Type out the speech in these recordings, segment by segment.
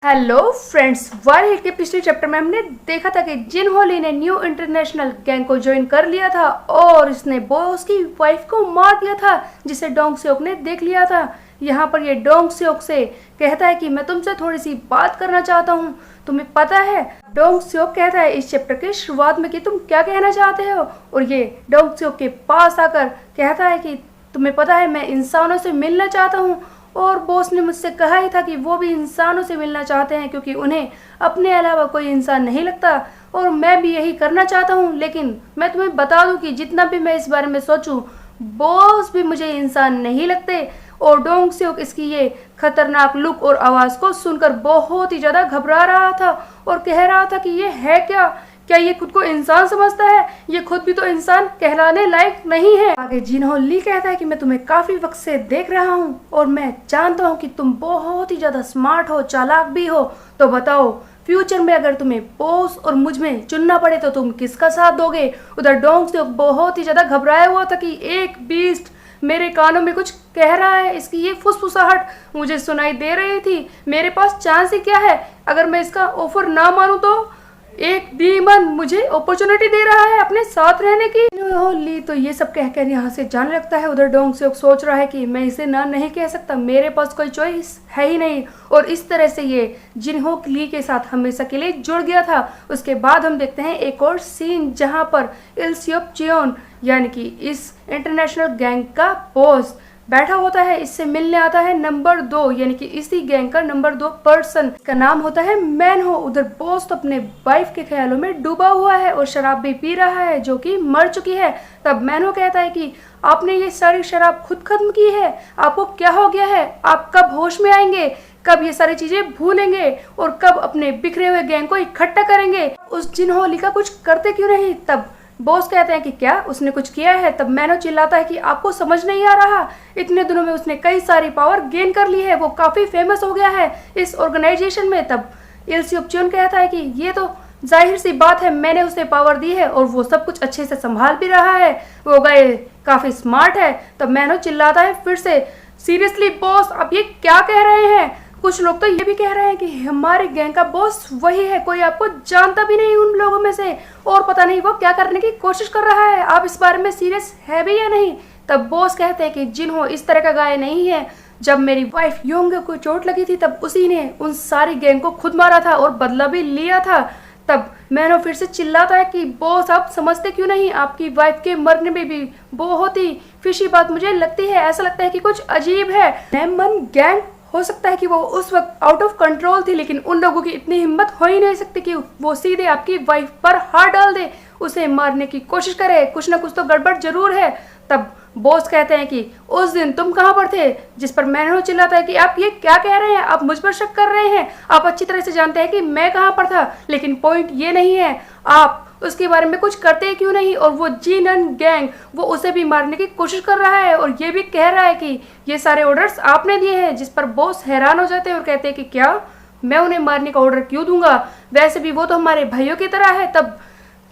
Hello friends, वार hit के पिछले chapter में हमने देखा था कि जिनहो ली ने न्यू इंटरनेशनल गैंग को ज्वाइन कर लिया था और इसने बॉस की वाइफ को मार दिया था जिसे डोंग सियोक ने देख लिया था। यहाँ पर ये डोंग सियोक से कहता है कि मैं तुमसे थोड़ी सी बात करना चाहता हूँ। तुम्हें पता है, डोंग सियोक कहता है इस चैप्टर के शुरुआत में कि तुम क्या कहना चाहते हो, और ये डोंग सियोक के पास आकर कहता है कि तुम्हें पता है मैं इंसानों से मिलना चाहता हूँ, और बॉस ने मुझसे कहा ही था कि वो भी इंसानों से मिलना चाहते हैं क्योंकि उन्हें अपने अलावा कोई इंसान नहीं लगता, और मैं भी यही करना चाहता हूँ। लेकिन मैं तुम्हें बता दूँ कि जितना भी मैं इस बारे में सोचूं, बॉस भी मुझे इंसान नहीं लगते। और डोंग सियोक इसकी ये खतरनाक लुक और आवाज़ को सुनकर बहुत ही ज़्यादा घबरा रहा था और कह रहा था कि ये है क्या ये खुद को इंसान समझता है? ये खुद भी तो इंसान कहलाने लायक नहीं है। आगे जिनहो ली कहता है कि मैं तुम्हें काफी वक्त से देख रहा हूँ और मैं जानता हूँ कि तुम बहुत ही ज्यादा स्मार्ट हो, चालाक भी हो। तो बताओ, फ्यूचर में अगर तुम्हें बॉस और मुझ में चुनना पड़े तो तुम किसका साथ दोगे? उधर डोंग से बहुत ही ज्यादा घबराया हुआ था कि एक बीस्ट मेरे कानों में कुछ कह रहा है। इसकी ये फुसफुसाहट मुझे सुनाई दे रही थी। मेरे पास चांस ही क्या है? अगर मैं इसका ऑफर ना मानूं तो एक डीमन मुझे अपॉर्चुनिटी दे रहा है अपने साथ रहने की। ली तो ये सब कहकर यहाँ से जाने लगता है। उधर डोंग सियोक सोच रहा है कि मैं इसे ना नहीं कह सकता, मेरे पास कोई चॉइस है ही नहीं। और इस तरह से ये जिनहो ली के साथ हमेशा के लिए जुड़ गया था। उसके बाद हम देखते हैं एक और सीन जहाँ पर इल सियोक चियोन यानी कि इस इंटरनेशनल गैंग का बॉस बैठा होता है। इससे मिलने आता है नंबर 2 यानी कि इसी गैंग का नंबर 2 पर्सन का नाम होता है मैनहो। उधर बॉस तो अपने वाइफ के ख्यालों में डूबा हुआ है और शराब भी पी रहा है जो कि मर चुकी है। तब मैनहो कहता है कि आपने ये सारी शराब खुद खत्म की है, आपको क्या हो गया है? आप कब होश में आएंगे? कब ये सारी चीजें भूलेंगे और कब अपने बिखरे हुए गैंग को इकट्ठा करेंगे? उस जिनहो ली का कुछ करते क्यों नहीं? तब बॉस कहते हैं कि क्या उसने कुछ किया है? तब मैनो चिल्लाता है कि आपको समझ नहीं आ रहा, इतने दिनों में उसने कई सारी पावर गेन कर ली है, वो काफी फेमस हो गया है इस ऑर्गेनाइजेशन में। तब इल सियोक चियोन कहता है कि ये तो जाहिर सी बात है, मैंने उसे पावर दी है और वो सब कुछ अच्छे से संभाल भी रहा है, वो गाय काफी स्मार्ट है। तब मैनो चिल्लाता है फिर से, सीरियसली बॉस आप ये क्या कह रहे हैं? कुछ लोग तो ये भी कह रहे हैं कि हमारे गैंग का बॉस वही है, कोई आपको जानता भी नहीं उन लोगों में से, और पता नहीं वो क्या करने की कोशिश कर रहा है, आप इस बारे में सीरियस है भी या नहीं? तब बॉस कहते हैं कि जिनहो इस तरह का गाय नहीं है। जब मेरी वाइफ योंग को चोट लगी थी तब उसी ने उन सारी गैंग को खुद मारा था और बदला भी लिया था। तब मैनो फिर से चिल्लाता है कि बॉस आप समझते क्यों नहीं? आपकी वाइफ के मरने में भी बहुत ही फिशी बात मुझे लगती है, ऐसा लगता है कि कुछ अजीब है। नेमन गैंग हो सकता है कि वो उस वक्त आउट ऑफ कंट्रोल थी, लेकिन उन लोगों की इतनी हिम्मत हो ही नहीं सकती कि वो सीधे आपकी वाइफ पर हाथ डाल दे, उसे मारने की कोशिश करे। कुछ ना कुछ तो गड़बड़ जरूर है। तब बॉस कहते हैं कि उस दिन तुम कहाँ पर थे? जिस पर मैनो चिल्लाता है कि आप ये क्या कह रहे हैं? आप मुझ पर शक कर रहे हैं? आप अच्छी तरह से जानते हैं कि मैं कहाँ पर था, लेकिन पॉइंट ये नहीं है, आप उसके बारे में कुछ करते क्यों नहीं? और वो जीनन गैंग वो उसे भी मारने की कोशिश कर रहा है और ये भी कह रहा है कि ये सारे ऑर्डर्स आपने दिए हैं। जिस पर बॉस हैरान हो जाते हैं और कहते हैं कि क्या मैं उन्हें मारने का ऑर्डर क्यों दूंगा? वैसे भी वो तो हमारे भाइयों की तरह है। तब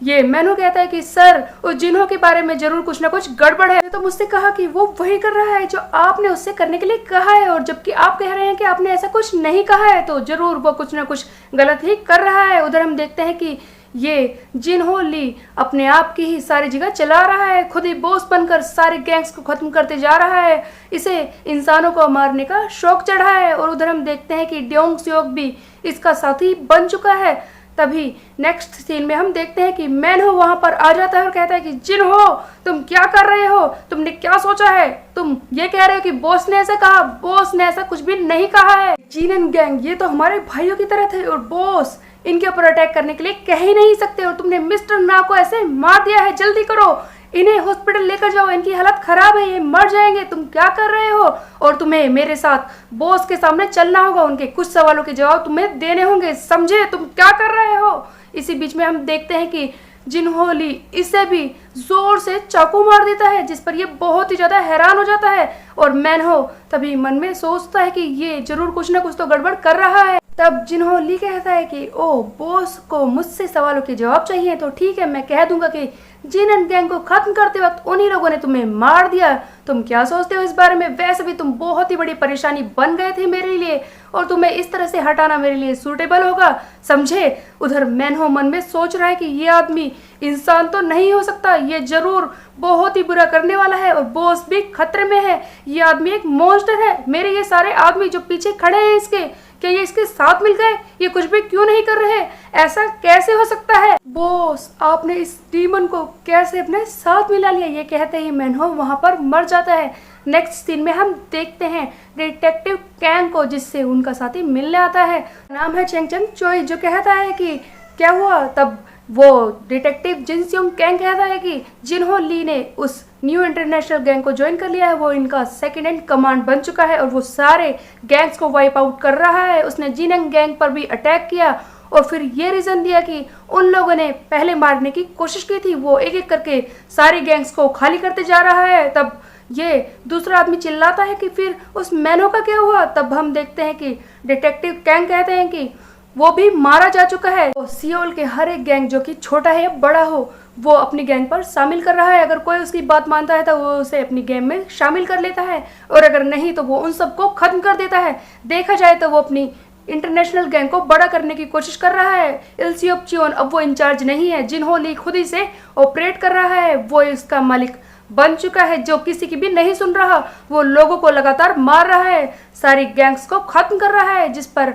ये मैनू कहता है कि सर उस जिन्हो के बारे में जरूर कुछ ना कुछ गड़बड़ है। तो मुझसे कहा कि वो वही कर रहा है जो आपने उससे करने के लिए कहा है, और जबकि आप कह रहे हैं कि आपने ऐसा कुछ नहीं कहा है, तो जरूर वो कुछ ना कुछ गलत ही कर रहा है। उधर हम देखते हैं कि ये जिनहो ली अपने आप की ही सारी जगह चला रहा है, खुद ही बॉस बनकर सारे गैंग्स को खत्म करते जा रहा है, इसे इंसानों को मारने का शौक चढ़ा है। और उधर हम देखते हैं कि डोंग सियोक भी इसका साथी बन चुका है। तभी नेक्स्ट सीन में हम देखते हैं कि मैनहो वहां पर आ जाता है और कहता है कि जिनहो तुम क्या कर रहे हो? तुमने क्या सोचा है? तुम ये कह रहे हो कि बॉस ने ऐसा कहा? बॉस ने ऐसा कुछ भी नहीं कहा है। जीनन गैंग ये तो हमारे भाइयों की तरह थे और बॉस इनके ऊपर अटैक करने के लिए कह ही नहीं सकते, और तुमने मिस्टर ना को ऐसे मार दिया है। जल्दी करो, इन्हें हॉस्पिटल लेकर जाओ, इनकी हालत खराब है, ये मर जाएंगे। तुम क्या कर रहे हो? और तुम्हें मेरे साथ बॉस के सामने चलना होगा, उनके कुछ सवालों के जवाब तुम्हें देने होंगे, समझे? तुम क्या कर रहे हो? इसी बीच में हम देखते हैं कि जिनहो ली इसे भी जोर से चाकू मार देता है, जिस पर ये बहुत ही ज्यादा हैरान हो जाता है। और मैनहो तभी मन में सोचता है कि ये जरूर कुछ ना कुछ तो गड़बड़ कर रहा है। तब जिनहो ली कहता है कि ओ बॉस को मुझसे सवालों के जवाब चाहिए, तो ठीक है मैं कह दूंगा कि जिनन गैंग को खत्म करते वक्त उन्हीं लोगों ने तुम्हें मार दिया। तुम क्या सोचते हो इस बारे में? वैसे भी तुम बहुत ही बड़ी परेशानी बन गए थे मेरे लिए, और तुम्हें इस तरह से हटाना मेरे लिए सूटेबल होगा, समझे। उधर मैनहो मन में सोच रहा है कि ये आदमी इंसान तो नहीं हो सकता, ये जरूर बहुत ही बुरा करने वाला है और बॉस भी खतरे में है, ये आदमी एक मॉन्स्टर है। मेरे ये सारे आदमी जो पीछे खड़े हैं इसके, क्या ये इसके साथ मिल गए, ये कुछ भी क्यों नहीं कर रहे, ऐसा कैसे हो सकता है। बॉस आपने इस डीमन को कैसे अपने साथ मिला लिया, ये कहते ही मैनहो वहां पर मर जाता है। नेक्स्ट सीन में हम देखते हैं डिटेक्टिव कैंग को, जिससे उनका साथी मिलने आता है, नाम है चेंग चंग चोई, जो कहता है कि क्या हुआ। तब वो डिटेक्टिव जिन स्योंग कैंग कहता है कि जिन्हो ली ने उस न्यू इंटरनेशनल गैंग को ज्वाइन कर लिया है, वो इनका सेकंड इन कमांड बन चुका है और वो सारे गैंग्स को वाइप आउट कर रहा है। उसने जिनंग गैंग पर भी अटैक किया और फिर ये रीजन दिया कि उन लोगों ने पहले मारने की कोशिश की थी, वो एक एक करके सारी गैंग्स को खाली करते जा रहा है। तब ये दूसरा आदमी चिल्लाता है कि फिर उस मैनो का क्या हुआ। तब हम देखते हैं कि डिटेक्टिव कैंग कहते हैं कि वो भी मारा जा चुका है। तो सियोल के हर एक गैंग, जो कि छोटा है या बड़ा हो, वो अपनी गैंग पर शामिल कर रहा है। अगर कोई उसकी बात मानता है तो वो उसे अपनी गैंग में शामिल कर लेता है और अगर नहीं तो वो उन सबको खत्म कर देता है। देखा जाए तो वो अपनी इंटरनेशनल गैंग को बड़ा करने की कोशिश कर रहा है। इल्सियोप चियोन अब वो इंचार्ज नहीं है, जिन्हो ली खुद ही से ऑपरेट कर रहा है, वो इसका मालिक बन चुका है, जो किसी की भी नहीं सुन रहा। वो लोगों को लगातार मार रहा है, सारी गैंग्स को खत्म कर रहा है। जिस पर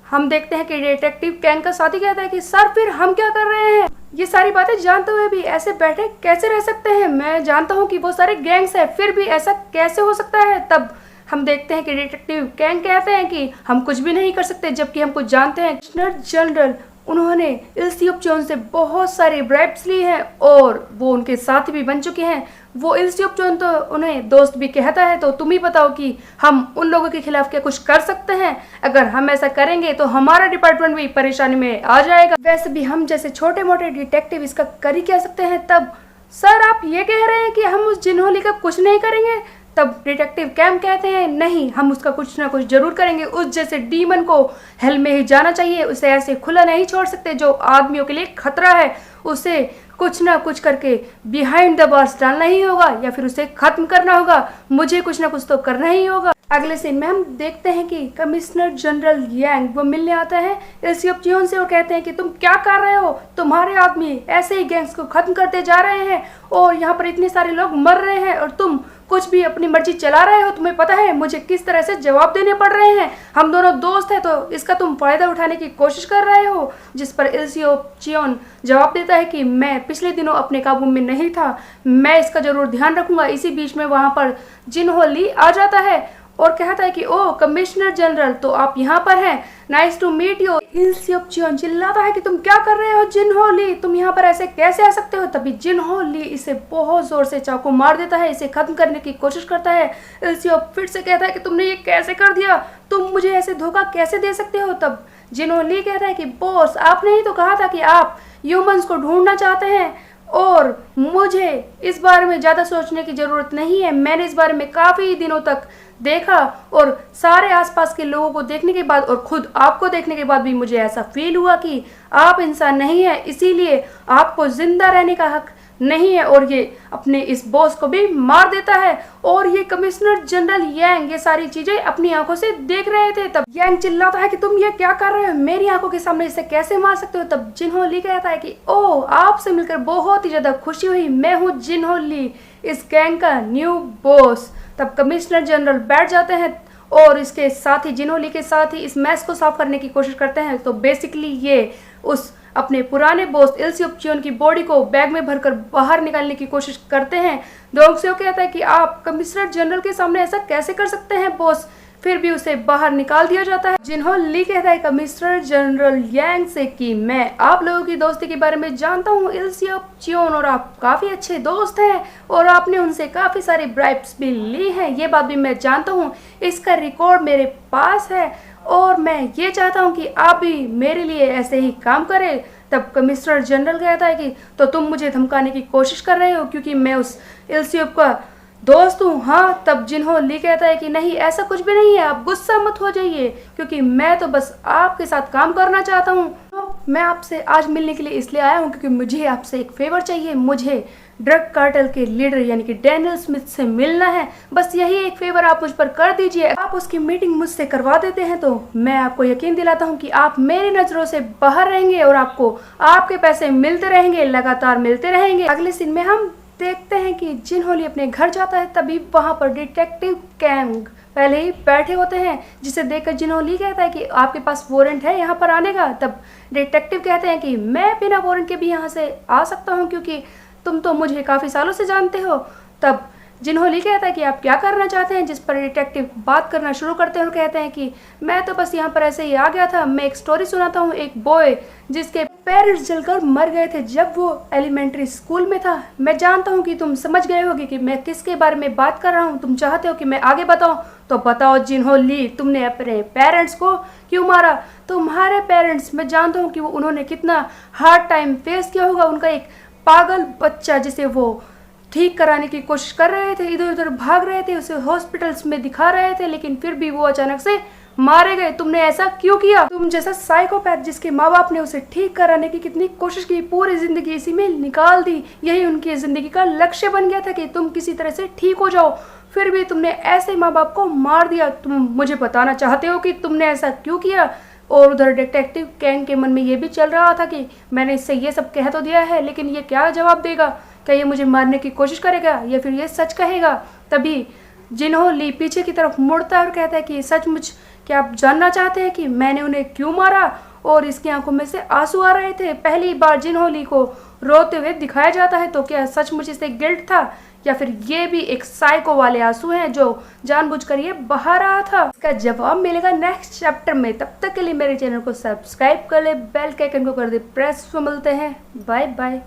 हम देखते हैं कि डिटेक्टिव कैंग का साथी कहता है कि सर फिर हम क्या कर रहे हैं, ये सारी बातें जानते हुए भी ऐसे बैठे कैसे रह सकते हैं। मैं जानता हूँ कि वो सारे गैंग्स हैं, फिर भी ऐसा कैसे हो सकता है। तब हम देखते हैं कि डिटेक्टिव कैंग कहते हैं कि हम कुछ भी नहीं कर सकते, जबकि हम कुछ जानते हैं। कमिश्नर जनरल उन्होंने इल्सियोप चोन से बहुत सारी ब्राइब्स ली हैं और वो उनके साथी भी बन चुके हैं। वो इल्सियोप चोन तो उन्हें दोस्त भी कहता है। तो तुम ही बताओ कि हम उन लोगों के खिलाफ क्या कुछ कर सकते हैं। अगर हम ऐसा करेंगे तो हमारा डिपार्टमेंट भी परेशानी में आ जाएगा। वैसे भी हम जैसे छोटे मोटे डिटेक्टिव इसका कर ही क्या सकते हैं। तब सर आप ये कह रहे हैं कि हम उस जिन्होली का कुछ नहीं करेंगे। तब डिटेक्टिव कैंग कहते हैं नहीं, हम उसका कुछ ना कुछ जरूर करेंगे। उस जैसे डीमन को हेल में ही जाना चाहिए, उसे ऐसे खुला नहीं छोड़ सकते। जो आदमियों के लिए खतरा है उसे कुछ ना कुछ करके बिहाइंड द बार्स डालना ही होगा या फिर उसे खत्म करना होगा। मुझे कुछ ना कुछ तो करना ही होगा। अगले सीन में हम देखते हैं कि कमिश्नर जनरल यांग वो मिलने आता है इल्सियोप चियोन से और कहते हैं कि तुम क्या कर रहे हो, तुम्हारे आदमी ऐसे ही गैंग्स को खत्म करते जा रहे हैं और यहाँ पर इतने सारे लोग मर रहे हैं और तुम कुछ भी अपनी मर्जी चला रहे हो। तुम्हें पता है मुझे किस तरह से जवाब देने पड़ रहे हैं। हम दोनों दोस्त हैं तो इसका तुम फायदा उठाने की कोशिश कर रहे हो। जिस पर इल्सियोप चियोन जवाब देता है कि मैं पिछले दिनों अपने काबू में नहीं था, मैं इसका जरूर ध्यान रखूंगा। इसी बीच में वहां पर जिन्हो ली आ जाता है और कहता है कि ओ कमिश्नर जनरल, तो आप यहाँ पर हैं, नाइस टू मीट यू। इल्सियोप चियोन चिल्लाता है कि तुम क्या कर रहे हो जिन्हो ली, तुम यहाँ पर ऐसे कैसे आ सकते हो। तभी जिन्हो ली इसे बहुत जोर से चाकू मार देता है, इसे खत्म करने की कोशिश करता है। इल्सियोप फिर से कहता है कि तुमने ये कैसे कर दिया, तुम मुझे ऐसे धोखा कैसे दे सकते हो। तब जिन्हो ली कहता है कि बॉस आपने ही तो कहा था कि आप ह्यूमंस को ढूंढना चाहते हैं और मुझे इस बारे में ज़्यादा सोचने की ज़रूरत नहीं है। मैंने इस बारे में काफ़ी दिनों तक देखा और सारे आसपास के लोगों को देखने के बाद और खुद आपको देखने के बाद भी मुझे ऐसा फील हुआ कि आप इंसान नहीं है, इसीलिए आपको जिंदा रहने का हक नहीं है। और ये अपने इस बॉस को भी मार देता है और ये कमिश्नर जनरल यांग ये सारी चीजें अपनी आंखों से देख रहे थे। तब यांग चिल्लाता है कि तुम ये क्या कर रहे हो, मेरी आंखों के सामने इसे कैसे मार सकते हो। तब जिन्हो ली कहता है कि ओ आपसे मिलकर बहुत ही ज्यादा खुशी हुई, मैं हूँ जिन्हो ली, इस गैंग का न्यू बॉस। तब कमिश्नर जनरल बैठ जाते हैं और इसके साथ ही जिन्हो ली के साथ ही इस मैस को साफ करने की कोशिश करते हैं। तो बेसिकली ये उस अपने पुराने बॉस इल्सियोप चियोन की बॉडी को बैग में भरकर बाहर निकालने की कोशिश करते हैं। डोंग सेओ कहता है कि आप कमिश्नर जनरल के सामने ऐसा कैसे कर सकते हैं बॉस, फिर भी उसे बाहर निकाल दिया जाता है। जिन्हो ली कहता है कमिश्नर जनरल यांग से कि मैं आप लोगों की दोस्ती के बारे में जानता हूँ इल्सियोप चियोन, और आप काफ़ी अच्छे दोस्त हैं और आपने उनसे काफ़ी सारी ब्राइब्स भी ली हैं, ये बात भी मैं जानता हूँ, इसका रिकॉर्ड मेरे पास है और मैं ये चाहता हूँ कि आप भी मेरे लिए ऐसे ही काम करें। तब कमिश्नर जनरल कहता है कि तो तुम मुझे धमकाने की कोशिश कर रहे हो क्योंकि मैं उस इल्सियोप का दोस्त हूँ, हाँ। तब जिन्हो ली कहता है कि नहीं ऐसा कुछ भी नहीं है, आप गुस्सा मत हो जाइए क्योंकि मैं तो बस आपके साथ काम करना चाहता हूँ। तो मैं आपसे आज मिलने के लिए इसलिए आया हूँ क्योंकि मुझे आपसे एक फेवर चाहिए। मुझे ड्रग कार्टेल के लीडर यानी कि डैनियल स्मिथ से मिलना है। बस यही एक फेवर आप मुझ पर कर दीजिए। आप उसकी मीटिंग मुझसे करवा देते हैं तो मैं आपको यकीन दिलाता हूँ कि आप मेरी नज़रों से बाहर रहेंगे और आपको आपके पैसे मिलते रहेंगे, लगातार मिलते रहेंगे। अगले सीन में हम देखते हैं कि जिन होली अपने घर जाता है तभी वहाँ पर डिटेक्टिव कैंग पहले ही बैठे होते हैं, जिसे देखकर जिन होली कहता है कि आपके पास वारंट है यहाँ पर आने का। तब डिटेक्टिव कहते हैं कि मैं बिना वारंट के भी यहाँ से आ सकता हूँ क्योंकि तुम तो मुझे काफ़ी सालों से जानते हो। तब जिन होली कहता है कि आप क्या करना चाहते हैं, जिस पर डिटेक्टिव बात करना शुरू करते हैं और कहते हैं कि मैं तो बस यहाँ पर ऐसे ही आ गया था। मैं एक स्टोरी सुनाता हूँ, एक बॉय जिसके पेरेंट्स जलकर मर गए थे जब वो एलिमेंट्री स्कूल में था। मैं जानता हूँ कि तुम समझ गए होगे कि मैं किसके बारे में बात कर रहा हूँ। तुम चाहते हो कि मैं आगे बताऊँ, तो बताओ जिन होली, तुमने अपने पेरेंट्स को क्यों मारा? तुम्हारे पेरेंट्स, मैं जानता हूँ कि उन्होंने कितना हार्ड टाइम फेस किया होगा। उनका एक पागल बच्चा जिसे वो ठीक कराने की कोशिश कर रहे थे, इधर उधर भाग रहे थे, उसे हॉस्पिटल्स में दिखा रहे थे, लेकिन फिर भी वो अचानक से मारे गए। तुमने ऐसा क्यों किया? तुम जैसा साइकोपैथ जिसके माँ बाप ने उसे ठीक कराने की कितनी कोशिश की, पूरी जिंदगी इसी में निकाल दी। यही उनकी जिंदगी का लक्ष्य बन गया था कि तुम किसी तरह से ठीक हो जाओ, फिर भी तुमने ऐसे माँ बाप को मार दिया। तुम मुझे बताना चाहते हो कि तुमने ऐसा क्यों किया? और उधर डिटेक्टिव कैंग के मन में ये भी चल रहा था कि मैंने इससे ये सब कह तो दिया है, लेकिन ये क्या जवाब देगा? क्या ये मुझे मारने की कोशिश करेगा या फिर ये सच कहेगा? तभी जिन होली पीछे की तरफ मुड़ता है और कहता है कि सचमुच क्या आप जानना चाहते हैं कि मैंने उन्हें क्यों मारा? और इसकी आंखों में से आंसू आ रहे थे। पहली बार जिन होली को रोते हुए दिखाया जाता है, तो क्या सचमुच इसे गिल्ट था या फिर ये भी एक साइको वाले आंसू हैं जो जानबूझकर ये बहा रहा था? इसका जवाब मिलेगा नेक्स्ट चैप्टर में। तब तक के लिए मेरे चैनल को सब्सक्राइब कर ले, बेल के आइकन को कर दे प्रेस। मिलते हैं, बाय बाय।